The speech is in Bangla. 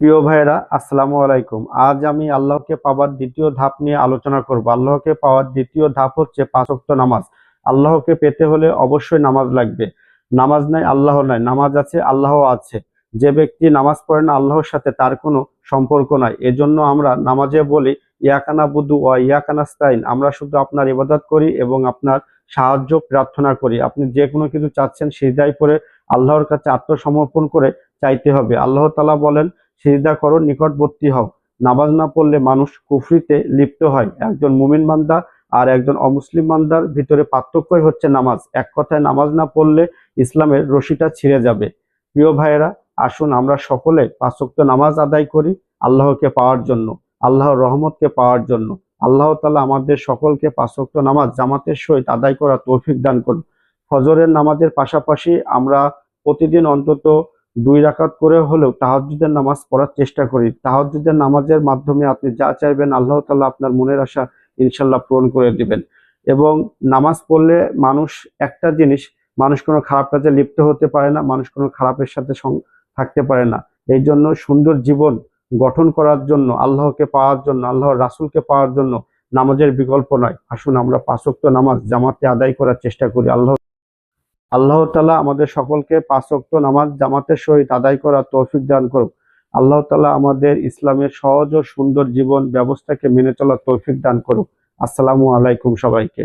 প্রিয় ভাইরা, আসসালামু আলাইকুম। আজ আমি আল্লাহকে পাওয়ার দ্বিতীয় ধাপ নিয়ে আলোচনা করব। আল্লাহকে পাওয়ার দ্বিতীয় ধাপ হচ্ছে পাঁচ ওয়াক্ত নামাজ। আল্লাহকে পেতে হলে অবশ্যই নামাজ লাগবে। নামাজ নাই আল্লাহ নাই, নামাজ আছে আল্লাহ আছে। যে ব্যক্তি নামাজ পড়ে না আল্লাহর সাথে তার কোনো সম্পর্ক নাই। এজন্য আমরা নামাজে বলি ইয়াকা নাবুদু ওয়া ইয়াকা নাস্তাইন। আমরা শুধু আপনার ইবাদত করি এবং আপনার সাহায্য প্রার্থনা করি। আপনি যে কোনো কিছু চাচ্ছেন সিজদায় পড়ে আল্লাহর কাছে আত্মসমর্পণ করে চাইতে হবে। আল্লাহ তাআলা বলেন সিজদা করো, নিকটবর্তী হও। নামাজ না পড়লে মানুষ কুফরিতে লিপ্ত হয়। একজন মুমিন বান্দা আর একজন অমুসলিম বান্দার ভিতরে পার্থক্যই হচ্ছে নামাজ। এক কথায় নামাজ না পড়লে ইসলামের রশিটা ছিঁড়ে যাবে। প্রিয় ভাইয়েরা, আসুন আমরা সকলে পাঁচ ওয়াক্ত নামাজ আদায় করি আল্লাহকে পাওয়ার জন্য, আল্লাহর রহমতকে পাওয়ার জন্য। আল্লাহ তাআলা আমাদের সকলকে পাঁচ ওয়াক্ত নামাজ জামাতের সহিত আদায় করার তৌফিক দান করুন। ফজরের নামাজের পাশাপাশি আমরা প্রতিদিন অন্তত 2 রাকাত করে হলেও তাহাজ্জুদের নামাজ পড়ার চেষ্টা করি। তাহাজ্জুদের নামাজের মাধ্যমে আপনি যা চাইবেন আল্লাহ তাআলা আপনার মনের আশা ইনশাল্লাহ পূরণ করে দিবেন। এবং নামাজ পড়লে মানুষ একটা জিনিস, মানুষ কোনো খারাপ কাজে লিপ্ত হতে পারে না, মানুষ কোনো খারাপের সাথে থাকতে পারে না। এই জন্য সুন্দর জীবন গঠন করার জন্য, আল্লাহকে পাওয়ার জন্য, আল্লাহর রাসূলকে পাওয়ার জন্য নামাজের বিকল্প নয়। আসুন আমরা পাঁচ ওয়াক্ত নামাজ জামাতে আদায় করার চেষ্টা করি। আল্লাহ তাআলা আমাদের সকলকে পাঁচ ওয়াক্ত নামাজ জামাতের সহিত আদায় করার তৌফিক দান করুক। আল্লাহ তাআলা আমাদের ইসলামের সহজ ও সুন্দর জীবন ব্যবস্থাকে মেনে চলার তৌফিক দান করুক। আসসালামু আলাইকুম সবাইকে।